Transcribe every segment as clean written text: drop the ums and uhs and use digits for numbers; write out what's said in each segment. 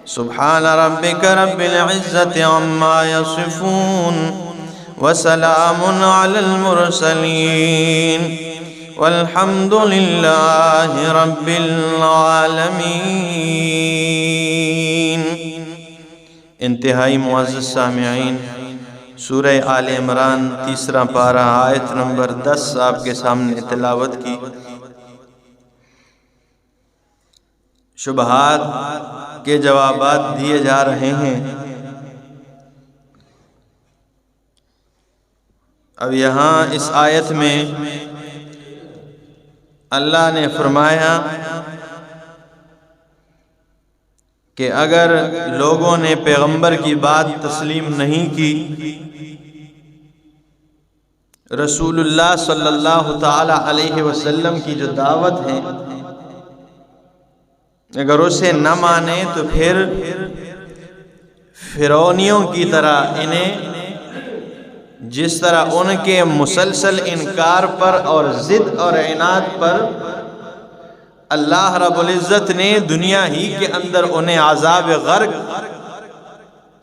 سبحان ربك رب العزة عما يصفون وسلام على المرسلين والحمد لله رب العالمين۔ انتہائی معزز سامعین، سورہ آل عمران تیسرا پارہ آیت نمبر 10 آپ کے سامنے تلاوت کی۔ شبہات کے جوابات دیے جا رہے ہیں۔ اب یہاں اس آیت میں اللہ نے فرمایا کہ اگر لوگوں نے پیغمبر کی بات تسلیم نہیں کی، رسول اللہ صلی اللہ تعالی علیہ وسلم کی جو دعوت ہے اگر اسے نہ مانے تو پھر فرعونیوں کی طرح انہیں جس طرح ان کے مسلسل انکار پر اور ضد اور عناد پر اللہ رب العزت نے دنیا ہی کے اندر انہیں عذاب غرق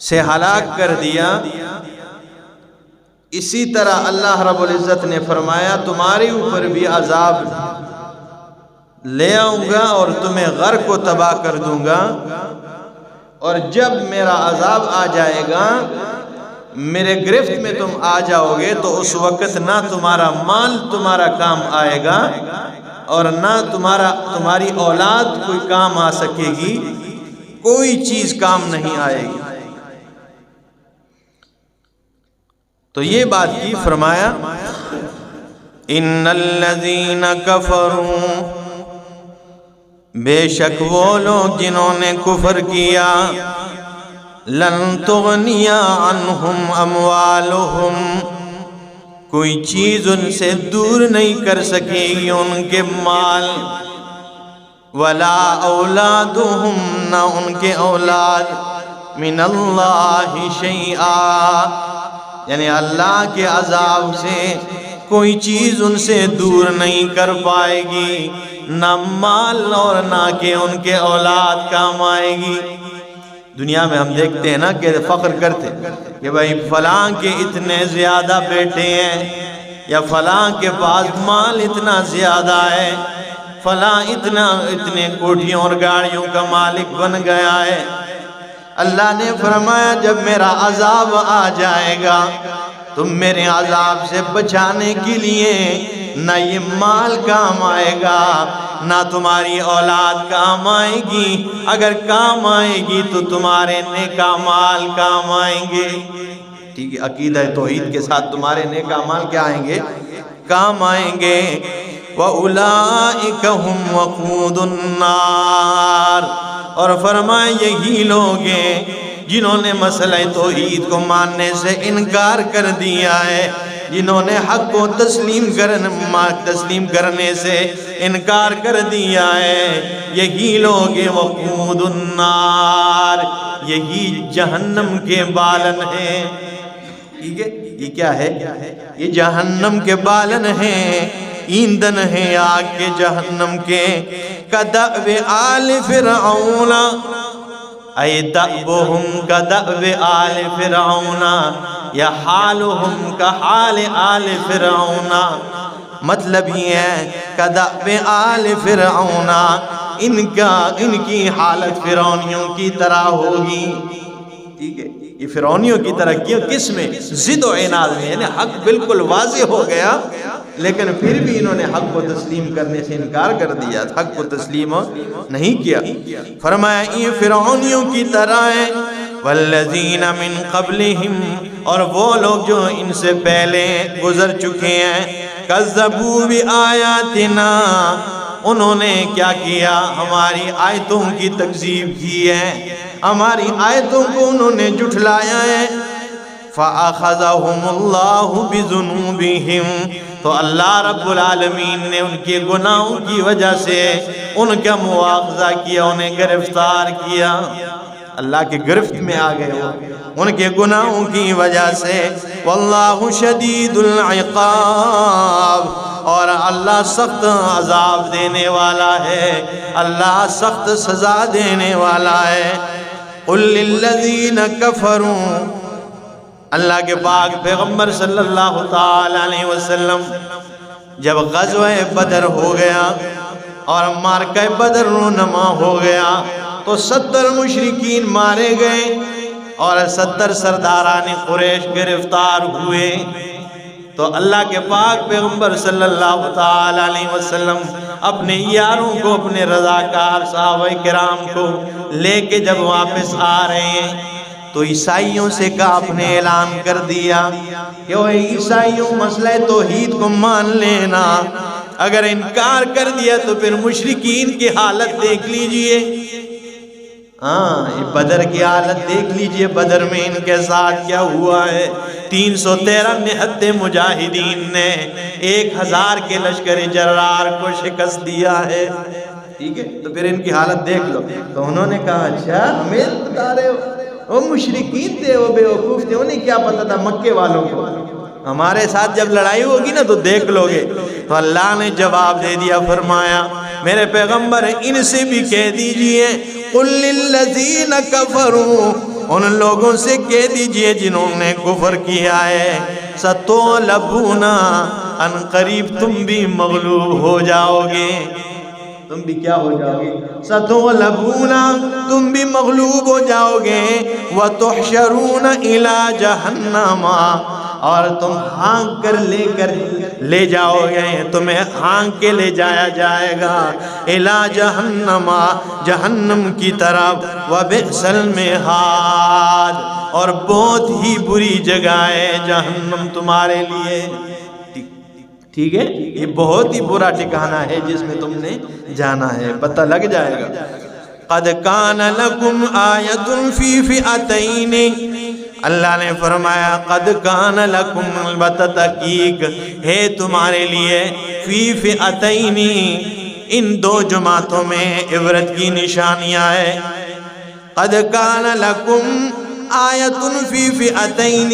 سے ہلاک کر دیا، اسی طرح اللہ رب العزت نے فرمایا تمہارے اوپر بھی عذاب لے آؤں گا اور تمہیں غرق و تباہ کر دوں گا، اور جب میرا عذاب آ جائے گا، میرے گرفت میں تم آ جاؤ گے، تو اس وقت نہ تمہارا مال تمہارا کام آئے گا اور نہ تمہاری اولاد کوئی کام آ سکے گی، کوئی چیز کام نہیں آئے گی۔ تو یہ بات کی، فرمایا ان الذین کفروا، بے شک وہ لوگ جنہوں نے کفر کیا، لن تغنی عنہم اموالہم، کوئی چیز ان سے دور نہیں کر سکے گی ان کے مال، ولا اولادہم، نہ ان کے اولاد، من اللہ شیئا، یعنی اللہ کے عذاب سے کوئی چیز ان سے دور نہیں کر پائے گی، نہ مال اور نہ کہ ان کے اولاد کام آئے گی۔ دنیا میں ہم دیکھتے ہیں نا کہ فخر کرتے کہ بھائی فلاں کے اتنے زیادہ بیٹے ہیں، یا فلاں کے پاس مال اتنا زیادہ ہے، فلاں اتنے کوٹھیوں اور گاڑیوں کا مالک بن گیا ہے۔ اللہ نے فرمایا جب میرا عذاب آ جائے گا، تم میرے عذاب سے بچانے کے لیے نہ یہ مال کام آئے گا، نہ تمہاری اولاد کام آئے گی، اگر کام آئے گی تو تمہارے نیک اعمال کام آئیں گے۔ ٹھیک ہے، عقیدہ توحید کے ساتھ تمہارے نیک اعمال کیا آئیں گے؟ کام آئیں گے۔ وَأُولَئِكَ هُمْ وَقُودُ النَّارِ، اور فرمائے یہی لوگ ہیں جنہوں نے مسئلہ توحید کو ماننے سے انکار کر دیا ہے، جنہوں نے حق کو تسلیم کرنے سے انکار کر دیا ہے، یہی لوگ وقود النار، یہی جہنم کے بالن ہیں۔ ٹھیک ہے، یہ کیا ہے؟ یہ جہنم کے بالن ہیں، ایندھن ہیں آگ کے جہنم کے۔ کدأب آل فرعون، اے دأبہم کدأب آل فرعون، یا حالہم کحال آل فرعون، مطلب یہ ہے کدأب آل فرعون، ان کی حالت فرعونیوں کی طرح ہوگی۔ ٹھیک ہے، یہ فرعونیوں کی طرح کس میں؟ ضد و عناد میں، یعنی حق بالکل واضح ہو گیا لیکن پھر بھی انہوں نے حق کو تسلیم کرنے سے انکار کر دیا، حق کو تسلیم نہیں کیا۔ فرمایا یہ فرعونیوں کی طرح ہے۔ والذین من قبلہم، اور وہ لوگ جو ان سے پہلے گزر چکے ہیں، کذبوا بآیاتنا، انہوں نے کیا کیا؟ ہماری آیتوں کی تکذیب کی ہے، ہماری آیتوں کو انہوں نے جھٹلایا ہے۔ فَأَخَذَهُمُ اللَّهُ بِذُنُوبِهِمْ، تو اللہ رب العالمین نے ان کے گناہوں کی وجہ سے ان کا مواخذہ کیا، انہیں گرفتار کیا، اللہ کے گرفت میں آ گئے وہ ان کے گناہوں کی وجہ سے۔ واللہ شدید العقاب، اور اللہ سخت عذاب دینے والا ہے، اللہ سخت سزا دینے والا ہے۔ قل للذین کفروا، اللہ کے پاک پیغمبر صلی اللہ تعالی علیہ وسلم جب غزوہ بدر ہو گیا اور معرکہ بدر رونما ہو گیا تو 70 مشرکین مارے گئے اور 70 سرداران قریش گرفتار ہوئے۔ تو اللہ کے پاک پیغمبر صلی اللہ تعالی علیہ وسلم اپنے یاروں کو، اپنے رضاکار صحابہ کرام کو لے کے جب واپس آ رہے ہیں تو عیسائیوں سے کہا، اپنے اعلان کر دیا کہ وہ عیسائیوں مسئلہ توحید کو مان لینا، اگر انکار کر دیا تو پھر مشرکین کی حالت دیکھ لیجئے۔ یہ بدر کی حالت دیکھ لیجئے، بدر میں ان کے ساتھ کیا ہوا ہے۔ 313 نہتے مجاہدین نے 1000 کے لشکر جرار کو شکست دیا ہے، ٹھیک ہے؟ تو پھر ان کی حالت دیکھ لو۔ تو انہوں نے کہا اچھا ہمیں بتا رہے ہو، وہ مشرکین تھے، وہ بے وقوف تھے، انہیں کیا پتا تھا مکے والوں کو، ہمارے ساتھ جب لڑائی ہوگی نا تو دیکھ لو گے۔ تو اللہ نے جواب دے دیا، فرمایا میرے پیغمبر ان سے بھی کہہ دیجئے، قل للذین کفروا، ان لوگوں سے کہہ دیجئے جنہوں نے کفر کیا ہے، ستغلبون، ان قریب تم بھی مغلوب ہو جاؤ گے، تم بھی کیا ہو جاؤ گے، ستغلبون، تم بھی مغلوب ہو جاؤ گے، وتحشرون الی جہنم، اور تم ہانک کر لے جاؤ گے، تمہیں ہانک کے لے جایا جائے گا، الی جہنم، جہنم کی طرف، وبئس المہاد، اور بہت ہی بری جگہ ہے جہنم تمہارے لیے، ٹھیک ہے؟ یہ بہت ہی برا ٹھکانہ ہے جس میں تم نے جانا ہے، پتہ لگ جائے گا۔ قد کان لکم آیۃ فی فئتین، اللہ نے فرمایا قد کان لکم، البتہ تحقیق ہے تمہارے لیے، فی فئتین، ان 2 جماعتوں میں عبرت کی نشانیاں ہیں۔ قد کان لکم آیۃ فی فئتین،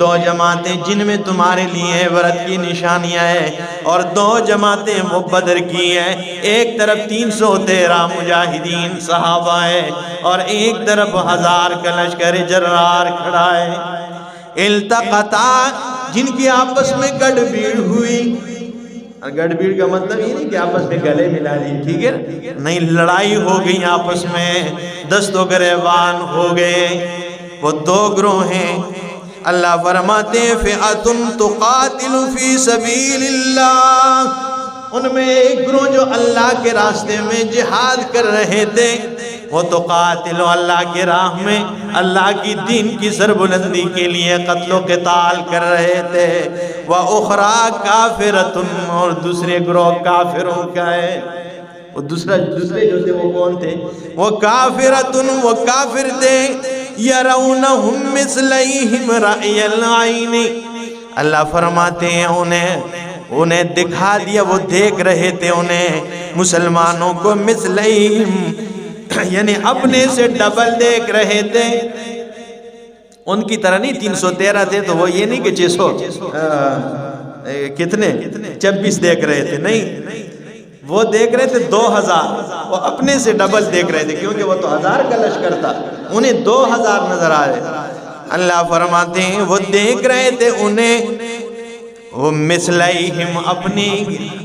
2 جماعتیں جن میں تمہارے لیے عبرت کی نشانیاں ہیں، اور 2 جماعتیں وہ بدر کی ہیں، ایک طرف 313 مجاہدین صحابہ ہے اور ایک طرف 1000 کا لشکر جرار کھڑا ہے۔ التقطا، جن کی آپس میں گڑ بھیڑ ہوئی، گڑ بھیڑ کا مطلب یہ نہیں کہ آپس میں گلے ملا لی، ٹھیک ہے نہیں، لڑائی ہو گئی آپس میں، دست و گریبان ہو گئے، وہ 2 گروہ ہیں۔ اللہ فرماتے ہیں فئۃ تقاتل فی سبیل اللہ، ان میں ایک گروہ جو اللہ کے راستے میں جہاد کر رہے تھے، وہ تو قاتل اللہ کی راہ میں اللہ کی دین کی سربلندی کے لیے قتل و قتال کر رہے تھے، وَأُخْرَى كَافِرَةٌ، اور دوسرے گروہ کافروں کا ہے۔ وہ دوسرے جو تھے وہ کون تھے؟ وہ کافرتن، وہ کافر تھے، یرونہم مثلیہم رأی العین، اللہ فرماتے ہیں انہیں دکھا دیا، وہ دیکھ رہے تھے انہیں مسلمانوں کو مثلیہم، یعنی اپنے سے ڈبل دیکھ رہے تھے، ان کی طرح نہیں 313 تھے تو وہ یہ نہیں کہ 600 کتنے 26 دیکھ رہے تھے، نہیں، وہ دیکھ رہے تھے 2000، وہ اپنے سے ڈبل دیکھ رہے تھے، کیونکہ وہ تو 1000 کا لشکر تھا، انہیں 2000 نظر آئے۔ اللہ فرماتے ہیں وہ دیکھ رہے تھے انہیں، وہ مثلیہم،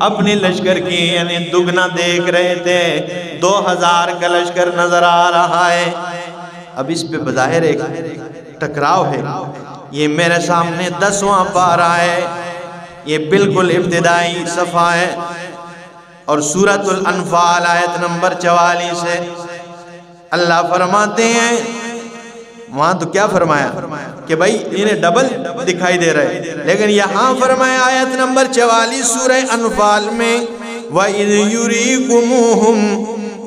اپنے لشکر کی یعنی دگنا دیکھ رہے تھے، 2000 کا لشکر نظر آ رہا ہے۔ اب اس پہ بظاہر ایک ٹکراؤ ہے، یہ میرے سامنے 10واں پارہ ہے، یہ بالکل ابتدائی صفحہ ہے، اور سورۃ الانفال آیت نمبر 44 ہے۔ اللہ فرماتے ہیں وہاں تو کیا فرمایا کہ بھائی انہیں ڈبل دکھائی دے رہے، لیکن یہاں فرمایا آیت نمبر 44 سورہ انفال میں وَإِذْ يُرِيكُمُوهُمْ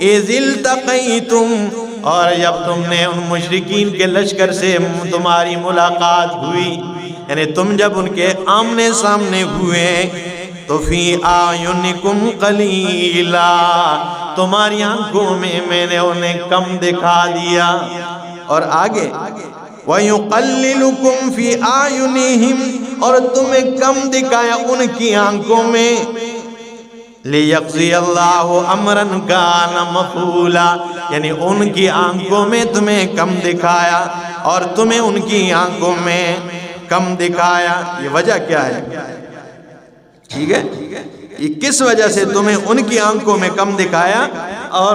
إِذِ الْتَقَيْتُمْ، اور جب تم نے ان مشرکین کے لشکر سے تمہاری ملاقات ہوئی، یعنی تم جب ان کے آمنے سامنے ہوئے، تو فی آیونکم قلیلا، تمہاری آنکھوں میں نے انہیں کم دکھا دیا، اور آگے وَيُقَلِّلُكُمْ فِي أَعْيُنِهِمْ اور تمہیں کم دکھایا ان کی آنکھوں میں لِيَقْضِيَ اللَّهُ أَمْرًا كَانَ مَفْعُولًا یعنی ان کی آنکھوں میں تمہیں کم دکھایا اور تمہیں ان کی آنکھوں میں کم دکھایا. یہ وجہ کیا ہے؟ ٹھیک ہے، یہ کس وجہ سے تمہیں ان کی آنکھوں میں کم دکھایا اور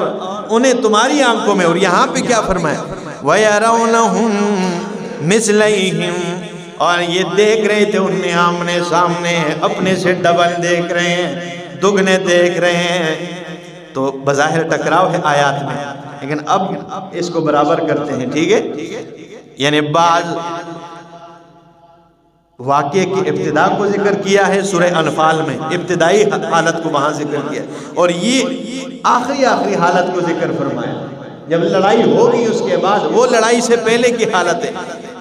انہیں تمہاری آنکھوں میں. اور یہاں پہ کیا فرمایا؟ وَيَرَوْنَهُمْ مِثْلَيْهِمْ اور یہ دیکھ رہے تھے انہیں آمنے سامنے، اپنے سے ڈبل دیکھ رہے ہیں، دگنے دیکھ رہے ہیں. تو بظاہر ٹکراؤ ہے آیات میں، لیکن اب اس کو برابر کرتے ہیں. ٹھیک ہے، یعنی بعض واقعے کی ابتدا کو ذکر کیا ہے سورہ انفال میں، ابتدائی حالت کو وہاں ذکر کیا، اور یہ آخری حالت کو ذکر فرمایا. جب لڑائی ہوگی اس کے بعد، وہ لڑائی سے پہلے کی حالت ہے.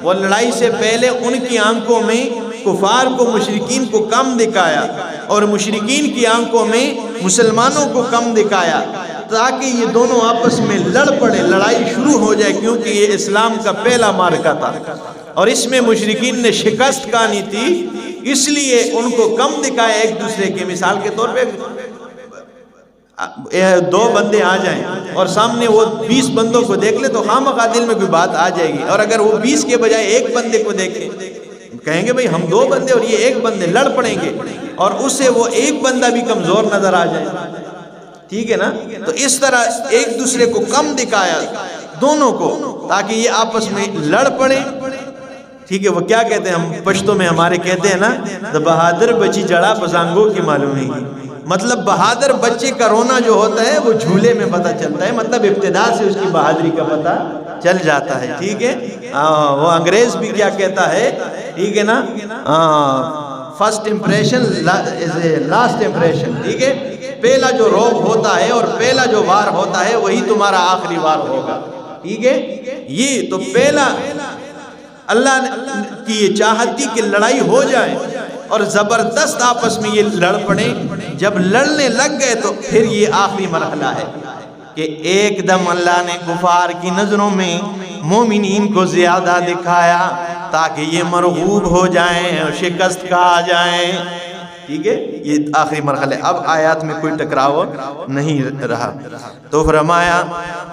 وہ لڑائی سے پہلے ان کی آنکھوں میں کفار کو، مشرکین کو کم دکھایا اور مشرکین کی آنکھوں میں مسلمانوں کو کم دکھایا، تاکہ یہ دونوں آپس میں لڑ پڑے، لڑائی شروع ہو جائے. کیونکہ یہ اسلام کا پہلا معرکہ تھا اور اس میں مشرکین نے شکست کھانی تھی، اس لیے ان کو کم دکھایا ایک دوسرے کے. مثال کے طور پہ 2 بندے آ جائیں اور سامنے وہ 20 بندوں کو دیکھ لے تو خامخواہ دل میں کوئی بات آ جائے گی. اور اگر وہ 20 کے بجائے ایک بندے کو دیکھیں، کہیں گے بھئی ہم 2 بندے اور یہ ایک بندے، لڑ پڑیں گے اور اس سے وہ ایک بندہ بھی کمزور نظر آ جائے. ٹھیک ہے نا؟ تو اس طرح ایک دوسرے کو کم دکھایا دونوں کو، تاکہ یہ آپس میں لڑ پڑے. ٹھیک ہے، وہ کیا کہتے ہیں، ہم پشتوں میں ہمارے کہتے ہیں نا، دا بہادر بچی جڑا پسانگو کی معلوم ہے. مطلب بہادر بچے کا رونا جو ہوتا ہے وہ جھولے میں پتہ چلتا ہے، مطلب ابتدا سے اس کی بہادری کا پتہ چل جاتا ہے. ٹھیک ہے، وہ انگریز بھی کیا کہتا ہے، ٹھیک ہے نا، فرسٹ امپریشن لاسٹ امپریشن. ٹھیک ہے، پہلا جو روب ہوتا ہے اور پہلا جو وار ہوتا ہے وہی تمہارا آخری وار ہوگا. ٹھیک ہے، یہ تو پہلا اللہ کی یہ چاہت تھی کہ لڑائی ہو جائے اور زبردست آپس میں یہ لڑ پڑے. جب لڑنے لگ گئے تو پھر یہ آخری مرحلہ ہے کہ ایک دم اللہ نے کفار کی نظروں میں مومنین کو زیادہ دکھایا تاکہ یہ مرغوب ہو جائیں اور شکست کھا جائیں. ٹھیک ہے، یہ آخری مرحلہ. اب آیات میں کوئی ٹکراؤ نہیں رہا. تو فرمایا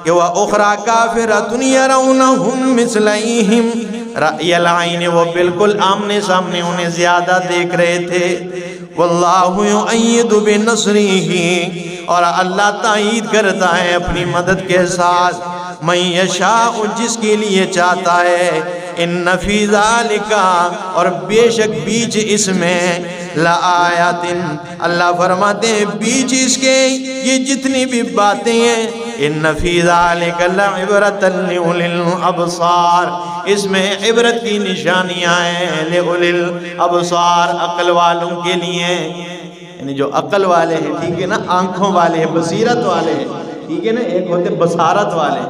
کہ وَأُخْرَى كَافِرَةٌ يَرَوْنَهُمْ مِثْلَيْهِمْ رَأْيَ الْعَيْنِ وہ بالکل آمنے سامنے انہیں زیادہ دیکھ رہے تھے. وَاللَّهُ يُؤَيِّدُ بِنَصْرِهِ اور اللہ تائید کرتا ہے اپنی مدد کے ساتھ مَن يَشَاءُ جس کے لیے چاہتا ہے. اِنَّ فِي ذَلِكَ اور بے شک بیچ اس میں لَآیَاتٍ اللہ فرماتے ہیں بیچ اس کے یہ جتنی بھی باتیں ہیں اِنَّ فِي ذَلِكَ لَعِبْرَةً لِأُولِي الْأَبْصَارِ اس میں عبرت کی نشانیاں ہیں. لِأُولِي الْأَبْصَارِ عقل والوں کے لیے، یعنی جو عقل والے ہیں. ٹھیک ہے نا، آنکھوں والے ہیں، بصیرت والے ہیں. ٹھیک ہے نا، ایک ہوتے بصارت والے،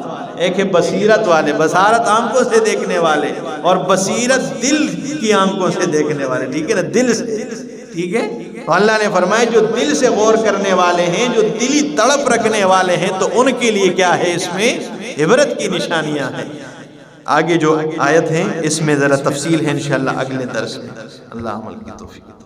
ایک ہے بصیرت والے. بصارت آنکھوں سے دیکھنے والے اور بصیرت دل کی آنکھوں سے دیکھنے والے. ٹھیک ہے نا، دل سے. ٹھیک ہے، تو اللہ نے فرمایا جو دل سے غور کرنے والے ہیں، جو دلی تڑپ رکھنے والے ہیں، تو ان کے لیے کیا ہے، اس میں عبرت کی نشانیاں ہیں. آگے جو آیت ہیں اس میں ذرا تفصیل ہے انشاءاللہ اگلے درس میں. اللہ عمل کی توفیق.